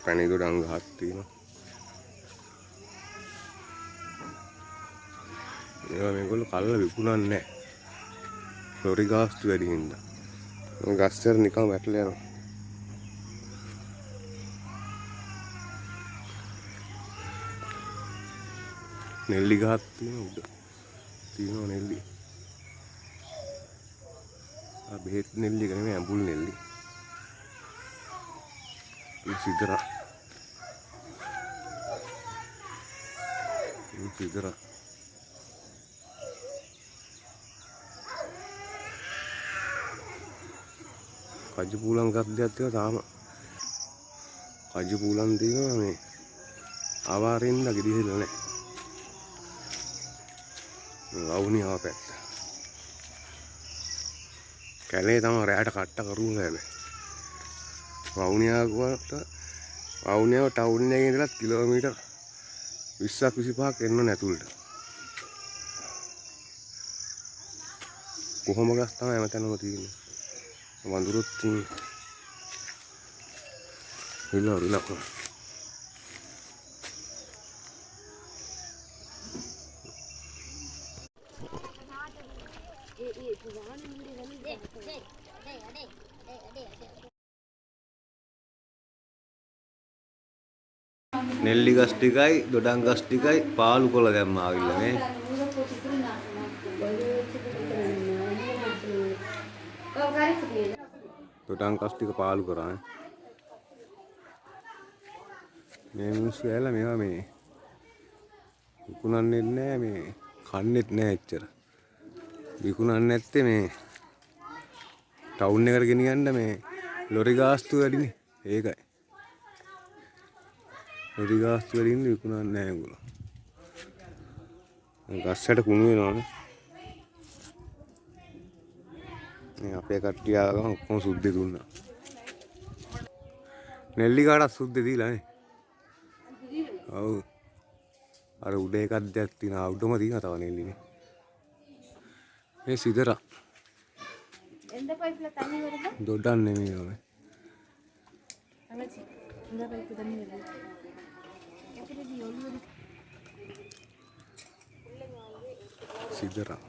පැණි දොඩම් ගහක් තියෙනවා. ඒවා මේගොල්ලෝ කල්ලා විකුණන්නේ නැහැ. ලොරි ගාස්තු වැඩි හින්දා. ගස්තර නිකන් වැටලා යනවා. නෙල්ලි ගහක් තියෙනවා උඩ. තියෙනවා නෙල්ලි. බෙහෙත් නෙල්ලි එක නෙමෙයි ඇඹුල් නෙල්ලි. සිදර. සිදර. කජු පූලම් ගද්දයක් තියෙනවා තාම. කජු පූලම් තියෙනවා මේ ආවාරෙන්ද ගෙඩිහෙල නැහැ. වවුනියාව පැත්ත. කැලේ තමයි රැයට කට්ට කරුම හැබැයි. වවුනියාවට ටවුන් එකේ ඉඳලා කිලෝමීටර් 20ක් 25ක් එන්න නැතුළට. කොහොම ගස් තමයි හැමතැනම තියෙන්නේ. වඳුරුත් තියෙන්නේ. විලක්. නෙල්ලි ගස් ටිකයි දොඩම් ගස් ටිකයි පාලු කොළ දැම්මා ආවිල්ලා නේ. දොඩම් ගස් ටික පාලු කරා නේ. මේ මිනිස්සු ඇවිල්ලා මේවා මේ විකුණන්නේ නැහැ මේ කන්නේත් නැහැ එච්චර. විකුණන්නේ නැත්තේ මේ ටවුන් එකට ගෙනියන්න මේ ලොරි ගාස්තු වැඩිනේ. ඒකයි. ලොරි ගාස්තු වැඩි ඉන්නේ විකුණන්නේ නැහැ ඒගොල්ලෝ. ගස්සට කුණු වෙනවනේ. මේ අපේ කට්ටිය ආවම ඔක්කොම සුද්දේ දුන්නා. නෙල්ලි කාටත් සුද්දේ දීලා නේ. ඔව්. අර උඩ එකක් දැක් තියෙනවා. උඩම තියෙනවා තව නෙල්ලිනේ. මේ සිදරා. එන්ද පයිප්ලා තනි වරද? දොඩම් නෙමෙයි ඔය. අමචි. එන්ද පයිප් තනි වරද? සිදරා.